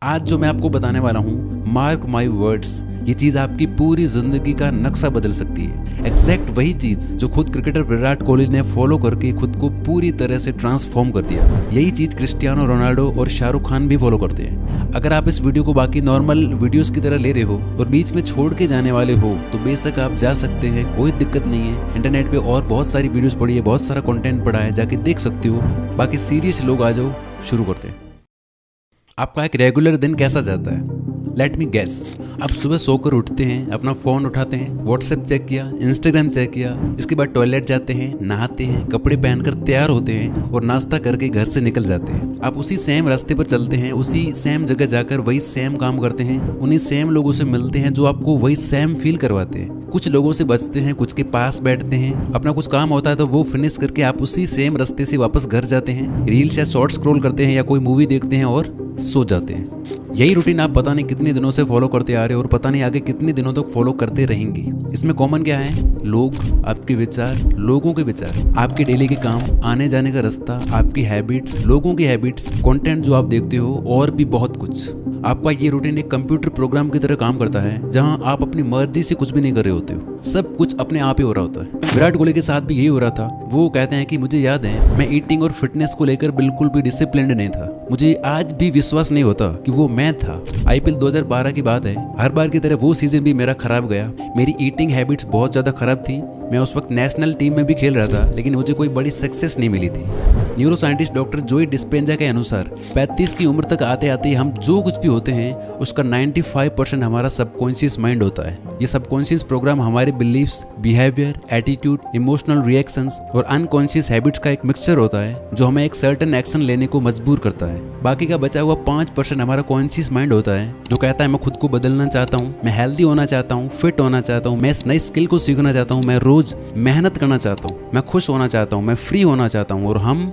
आज जो मैं आपको बताने वाला हूँ, मार्क माई वर्ड्स, ये चीज आपकी पूरी जिंदगी का नक्शा बदल सकती है। एग्जैक्ट वही चीज जो खुद क्रिकेटर विराट कोहली ने फॉलो करके खुद को पूरी तरह से ट्रांसफॉर्म कर दिया, यही चीज क्रिस्टियानो रोनाल्डो और शाहरुख खान भी फॉलो करते हैं। अगर आप इस वीडियो को बाकी नॉर्मल वीडियोस की तरह ले रहे हो और बीच में छोड़ के जाने वाले हो तो बेशक आप जा सकते हैं, कोई दिक्कत नहीं है। इंटरनेट पे और बहुत सारी वीडियोस पड़ी है, बहुत सारा कंटेंट पड़ा है, जाके देख सकते हो। बाकी सीरियस लोग आ जाओ, शुरू करते हैं। आपका एक रेगुलर दिन कैसा जाता है? Let me guess. आप सुबह सोकर उठते हैं, अपना फ़ोन उठाते हैं, व्हाट्सएप चेक किया, इंस्टाग्राम चेक किया, इसके बाद टॉयलेट जाते हैं, नहाते हैं, कपड़े पहनकर तैयार होते हैं और नाश्ता करके घर से निकल जाते हैं। आप उसी सेम रास्ते पर चलते हैं, उसी सेम जगह जाकर वही सेम काम करते हैं, उन्हीं सेम लोगों से मिलते हैं जो आपको वही सेम फील करवाते हैं। कुछ लोगों से बचते हैं, कुछ के पास बैठते हैं, अपना कुछ काम होता है तो वो फिनिश करके आप उसी सेम रास्ते से वापस घर जाते हैं, रील्स या शॉर्ट्स स्क्रॉल करते हैं या कोई मूवी देखते हैं और सो जाते हैं। यही रूटीन आप पता नहीं कितने दिनों से फॉलो करते आ रहे हो और पता नहीं आगे कितने दिनों तक फॉलो करते रहेंगे। इसमें कॉमन क्या है? लोग, आपके विचार, लोगों के विचार, आपके डेली के काम, आने जाने का रास्ता, आपकी हैबिट्स, लोगों की हैबिट्स, कंटेंट जो आप देखते हो और भी बहुत कुछ। आपका ये रूटीन एक कंप्यूटर प्रोग्राम की तरह काम करता है जहां आप अपनी मर्जी से कुछ भी नहीं कर रहे होते हो, सब कुछ अपने आप ही हो रहा होता है। विराट कोहली के साथ भी यही हो रहा था। वो कहते हैं कि मुझे याद है मैं ईटिंग और फिटनेस को लेकर बिल्कुल भी डिसिप्लिन्ड नहीं था। मुझे आज भी विश्वास नहीं होता कि वो मैं था। आईपीएल 2012 की बात है, हर बार की तरह वो सीजन भी मेरा खराब गया। मेरी ईटिंग हैबिट्स बहुत ज़्यादा खराब थी। मैं उस वक्त नेशनल टीम में भी खेल रहा था, लेकिन मुझे कोई बड़ी सक्सेस नहीं मिली थी। न्यूरो साइंटिस्ट डॉक्टर जोई डिस्पेंजा के अनुसार 35 की उम्र तक आते आते हम जो कुछ भी होते हैं उसका 95% हमारा सबकॉन्शियस माइंड होता है। ये सबकॉन्शियस प्रोग्राम हमारे beliefs, behaviour, attitude, emotional reactions और अनकॉन्शियस हैबिट्स का एक मिक्सचर होता है जो हमें एक सर्टेन एक्शन लेने को मजबूर करता है। बाकी का बचा हुआ 5% हमारा कॉन्शियस माइंड होता है जो कहता है मैं खुद को बदलना चाहता हूँ, मैं हेल्दी होना चाहता हूँ, फिट होना चाहता हूँ, मैं इस नई स्किल को सीखना चाहता हूँ, मैं रोज मेहनत करना चाहता हूँ, मैं खुश होना चाहता हूँ, मैं फ्री होना चाहता हूँ। और हम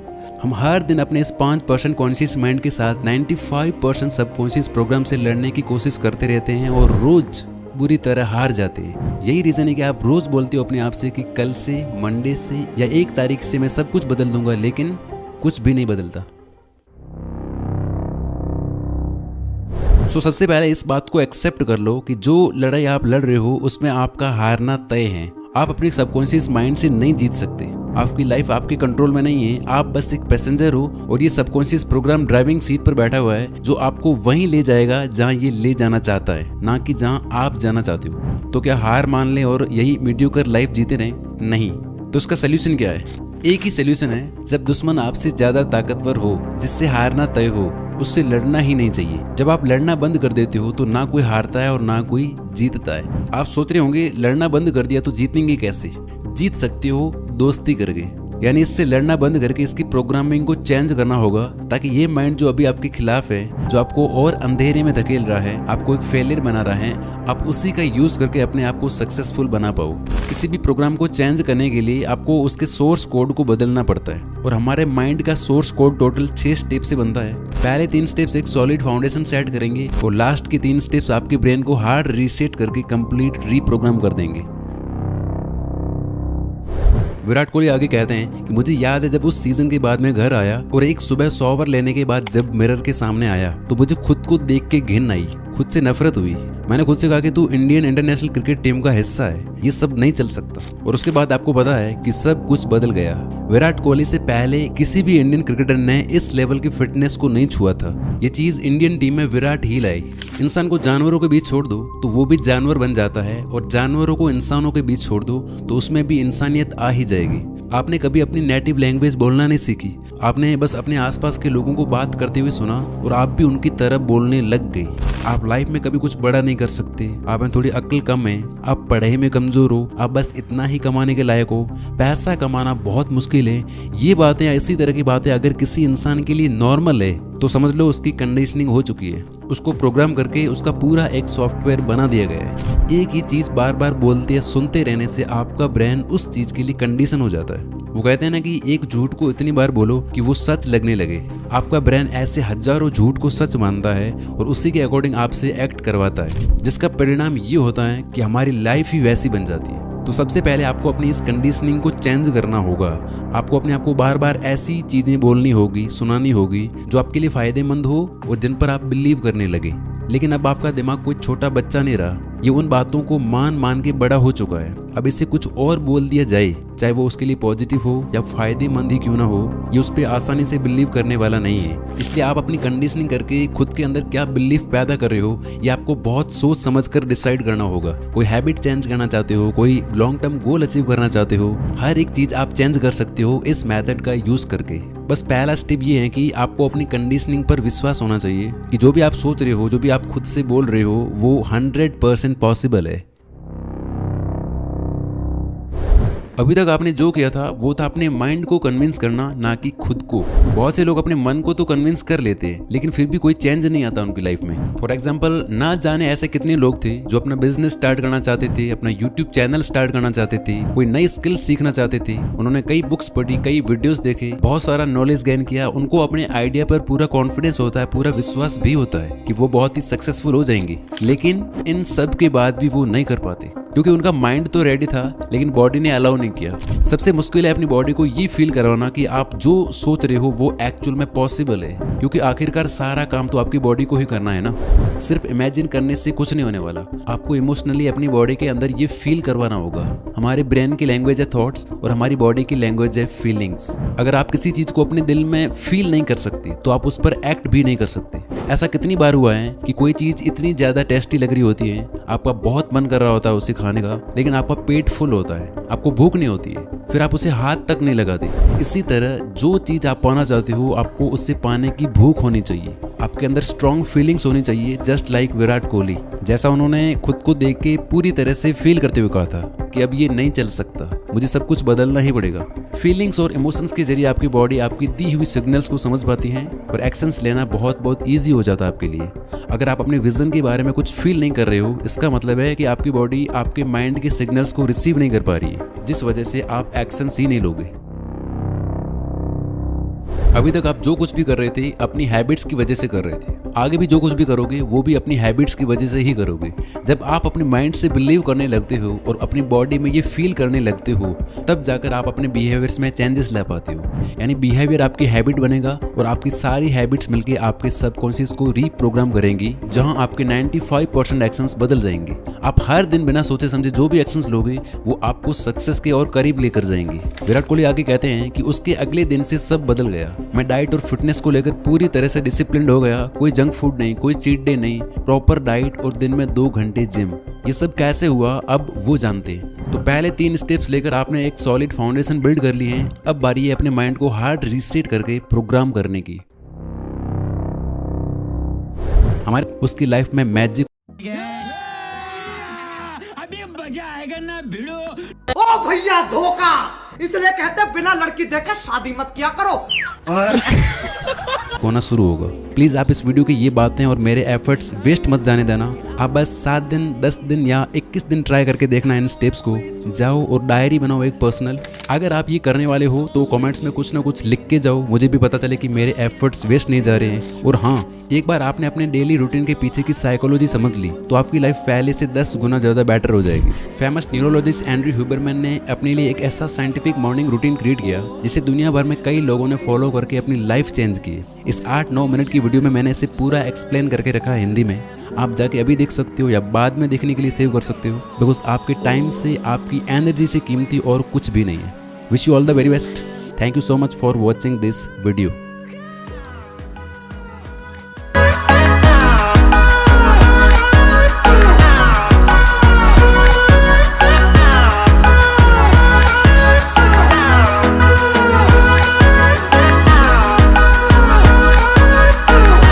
हर दिन अपने इस 5% कॉन्शियस माइंड के साथ 95% सबकॉन्शियस प्रोग्राम से लड़ने की कोशिश करते रहते हैं और रोज बुरी तरह हार जाते हैं। यही रीजन है कि आप रोज बोलते हो अपने आप से कि कल से, मंडे से या 1 तारीख से मैं सब कुछ बदल दूंगा, लेकिन कुछ भी नहीं बदलता। सबसे पहले इस बात को एक्सेप्ट कर लो कि जो लड़ाई आप लड़ रहे हो उसमें आपका हारना तय है। आप अपने सबकॉन्शियस माइंड से नहीं जीत सकते। आपकी लाइफ आपके कंट्रोल में नहीं है, आप बस एक पैसेंजर हो और ये सबकॉन्शियस प्रोग्राम ड्राइविंग सीट पर बैठा हुआ है जो आपको वहीं ले जाएगा जहां ये ले जाना चाहता है, ना कि जहां आप जाना चाहते हो। तो क्या हार मान लें और यही मीडियोकर लाइफ जीते रहें? नहीं। तो इसका सोल्यूशन क्या है? एक ही सोल्यूशन है, जब दुश्मन आपसे ज्यादा ताकतवर हो, जिससे हारना तय हो, उससे लड़ना ही नहीं चाहिए। जब आप लड़ना बंद कर देते हो तो ना कोई हारता है और ना कोई जीतता है। आप सोच रहे होंगे लड़ना बंद कर दिया तो जीतेंगे कैसे? जीत सकते हो दोस्ती करके, यानी इससे लड़ना बंद करके इसकी प्रोग्रामिंग को चेंज करना होगा ताकि ये माइंड जो अभी आपके खिलाफ है, जो आपको और अंधेरे में धकेल रहा है, आपको एक फेलियर बना रहा है, आप उसी का यूज करके अपने आप को सक्सेसफुल बना पाओ। किसी भी प्रोग्राम को चेंज करने के लिए आपको उसके सोर्स कोड को बदलना पड़ता है और हमारे माइंड का सोर्स कोड टोटल 6 स्टेप से बनता है। पहले 3 स्टेप्स एक सॉलिड फाउंडेशन सेट करेंगे और लास्ट के 3 स्टेप्स आपके ब्रेन को हार्ड रीसेट करके कंप्लीट रीप्रोग्राम कर देंगे। विराट कोहली आगे कहते हैं कि मुझे याद है जब उस सीजन के बाद मैं घर आया और एक सुबह शॉवर लेने के बाद जब मिरर के सामने आया तो मुझे खुद को देख के घिन आई, खुद से नफरत हुई। मैंने खुद से कहा कि तू इंडियन इंटरनेशनल क्रिकेट टीम का हिस्सा है, ये सब नहीं चल सकता। और उसके बाद आपको पता है कि सब कुछ बदल गया। विराट कोहली से पहले किसी भी इंडियन क्रिकेटर ने इस लेवल की फिटनेस को नहीं छुआ था। ये चीज इंडियन टीम में विराट ही लाई। इंसान को जानवरों के बीच छोड़ दो तो वो भी जानवर बन जाता है और जानवरों को इंसानों के बीच छोड़ दो तो उसमें भी इंसानियत आ ही जाएगी। आपने कभी अपनी नेटिव लैंग्वेज बोलना नहीं सीखी, आपने बस अपने आसपास के लोगों को बात करते हुए सुना और आप भी उनकी तरह बोलने लग गई। आप लाइफ में कभी कुछ बड़ा नहीं कर सकते, आप में थोड़ी अक्ल कम है, आप पढ़ाई में कमजोर हो, आप बस इतना ही कमाने के लायक हो, पैसा कमाना बहुत मुश्किल है। ये बातें, इसी तरह की बातें अगर किसी इंसान के लिए नॉर्मल है तो समझ लो उसकी कंडीशनिंग हो चुकी है। उसको प्रोग्राम करके उसका पूरा एक सॉफ्टवेयर बना दिया गया है। एक ही चीज बार बार बोलते या सुनते रहने से आपका ब्रेन उस चीज के लिए कंडीशन हो जाता है। वो कहते हैं ना कि एक झूठ को इतनी बार बोलो कि वो सच लगने लगे। आपका ब्रेन ऐसे हजारों झूठ को सच मानता है और उसी के अकॉर्डिंग आपसे एक्ट करवाता है, जिसका परिणाम ये होता है कि हमारी लाइफ ही वैसी बन जाती है। तो सबसे पहले आपको अपनी इस कंडीशनिंग को चेंज करना होगा। आपको अपने आप को बार बार ऐसी चीज़ें बोलनी होगी, सुनानी होगी जो आपके लिए फ़ायदेमंद हो और जिन पर आप बिलीव करने लगे। लेकिन अब आपका दिमाग कोई छोटा बच्चा नहीं रहा, ये उन बातों को मान मान के बड़ा हो चुका है। अब इससे कुछ और बोल दिया जाए, चाहे वो उसके लिए पॉजिटिव हो या फायदेमंद ही क्यों ना हो, ये उस पर आसानी से बिलीव करने वाला नहीं है। इसलिए आप अपनी कंडीशनिंग करके खुद के अंदर क्या बिलीफ पैदा कर रहे हो, ये आपको बहुत सोच समझ कर डिसाइड करना होगा। कोई हैबिट चेंज करना चाहते हो, कोई लॉन्ग टर्म गोल अचीव करना चाहते हो, हर एक चीज़ आप चेंज कर सकते हो इस मेथड का यूज़ करके। बस पहला स्टेप ये है कि आपको अपनी कंडीशनिंग पर विश्वास होना चाहिए कि जो भी आप सोच रहे हो, जो भी आप खुद से बोल रहे हो, वो 100% पॉसिबल है। अभी तक आपने जो किया था वो था अपने माइंड को कन्विंस करना, ना कि खुद को। बहुत से लोग अपने मन को तो कन्विंस कर लेते हैं, लेकिन फिर भी कोई चेंज नहीं आता उनकी लाइफ में। फॉर एग्जाम्पल, ना जाने ऐसे कितने लोग थे जो अपना बिजनेस स्टार्ट करना चाहते थे, अपना यूट्यूब चैनल स्टार्ट करना चाहते थे, कोई नई स्किल सीखना चाहते थे। उन्होंने कई बुक्स पढ़ी, कई वीडियोस देखे, बहुत सारा नॉलेज गेन किया। उनको अपने आइडिया पर पूरा कॉन्फिडेंस होता है, पूरा विश्वास भी होता है कि वो बहुत ही सक्सेसफुल हो जाएंगे। लेकिन इन सब के बाद भी वो नहीं कर पाते, क्योंकि उनका माइंड तो रेडी था लेकिन बॉडी ने अलाउ नहीं किया। सबसे मुश्किल है अपनी बॉडी को ये फील करवाना कि आप जो सोच रहे हो वो एक्चुअल में पॉसिबल है, क्योंकि आखिरकार सारा काम तो आपकी बॉडी को ही करना है ना। सिर्फ इमेजिन करने से कुछ नहीं होने वाला, आपको इमोशनली अपनी बॉडी के अंदर ये फील करवाना होगा। हमारे ब्रेन की लैंग्वेज है थॉट्स और हमारी बॉडी की लैंग्वेज है फीलिंग्स। अगर आप किसी चीज को अपने दिल में फील नहीं कर सकते तो आप उस पर एक्ट भी नहीं कर सकते। ऐसा कितनी बार हुआ है कि कोई चीज इतनी ज्यादा टेस्टी लग रही होती है, आपका बहुत मन कर रहा होता है उसे खाने का, लेकिन आपका पेट फुल होता है, आपको भूख नहीं होती है, फिर आप उसे हाथ तक नहीं लगाते। इसी तरह जो चीज आप पाना चाहते हो, आपको उससे पाने की भूख होनी चाहिए। आपके अंदर स्ट्रॉन्ग फीलिंग्स होनी चाहिए, जस्ट लाइक विराट कोहली। जैसा उन्होंने खुद को देख के पूरी तरह से फील करते हुए कहा था कि अब ये नहीं चल सकता, मुझे सब कुछ बदलना ही पड़ेगा। फीलिंग्स और इमोशंस के जरिए आपकी बॉडी आपकी दी हुई सिग्नल्स को समझ पाती है और एक्शंस लेना बहुत ईजी हो जाता है आपके लिए। अगर आप अपने विजन के बारे में कुछ फील नहीं कर रहे हो, इसका मतलब है कि आपकी बॉडी आपके माइंड के सिग्नल्स को रिसीव नहीं कर पा रही है, जिस वजह से आप एक्शंस ही नहीं लोगे। अभी तक आप जो कुछ भी कर रहे थे अपनी हैबिट्स की वजह से कर रहे थे, आगे भी जो कुछ भी करोगे वो भी अपनी हैबिट्स की वजह से ही करोगे। जब आप अपने माइंड से बिलीव करने लगते हो और अपनी बॉडी में ये फील करने लगते हो, तब जाकर आप अपने बिहेवियर्स में चेंजेस ला पाते हो। यानी बिहेवियर आपकी हैबिट बनेगा और आपकी सारी हैबिट्स मिलकर आपके सबकॉन्शियस को रीप्रोग्राम करेंगी, जहां आपके 95% एक्शंस बदल जाएंगे। आप हर दिन बिना सोचे समझे जो भी एक्शंस लोगे वो आपको सक्सेस के और करीब लेकर जाएंगे। विराट कोहली आगे कहते हैं कि उसके अगले दिन से सब बदल गया। मैं डाइट और फिटनेस को लेकर पूरी तरह से डिसिप्लिन्ड हो गया। कोई जंक फूड नहीं, कोई चीट डे नहीं, प्रॉपर डाइट और दिन में 2 घंटे जिम। ये सब कैसे हुआ अब वो जानते हैं। तो पहले 3 स्टेप्स लेकर आपने एक सॉलिड फाउंडेशन बिल्ड कर ली है। अब बारी है अपने माइंड को हार्ड रीसेट करके प्रोग्राम करने की। हमारे उसकी लाइफ में मैजिक अभी मजा आएगा ना भिड़ो। ओ भैया धोखा, इसलिए कहते बिना लड़की देकर शादी मत किया करो। होना शुरू होगा। प्लीज आप इस वीडियो की ये बातें और मेरे एफर्ट्स वेस्ट मत जाने देना। आप बस 7 दिन, 10 दिन या 21 दिन ट्राई करके देखना इन स्टेप्स को। जाओ और डायरी बनाओ एक पर्सनल। अगर आप ये करने वाले हो तो कमेंट्स में कुछ ना कुछ लिख के जाओ, मुझे भी पता चले कि मेरे एफर्ट्स वेस्ट नहीं जा रहे हैं। और हाँ, एक बार आपने अपने डेली रूटीन के पीछे की साइकोलॉजी समझ ली तो आपकी लाइफ पहले से 10 गुना ज्यादा बेटर हो जाएगी। फेमस न्यूरोलॉजिस्ट एंड्रयू ह्यूबरमैन ने अपने लिए एक ऐसा साइंटिफिक मॉर्निंग रूटीन क्रिएट किया जिसे दुनिया भर में कई लोगों ने फॉलो करके अपनी लाइफ चेंज की। इस 8-9 मिनट की वीडियो में मैंने इसे पूरा एक्सप्लेन करके रखा है हिंदी में। आप जाके अभी देख सकते हो या बाद में देखने के लिए सेव कर सकते हो, बिकॉज आपके टाइम से, आपकी एनर्जी से कीमती और कुछ भी नहीं है। Wish you all the very best. Thank you so much for watching this video.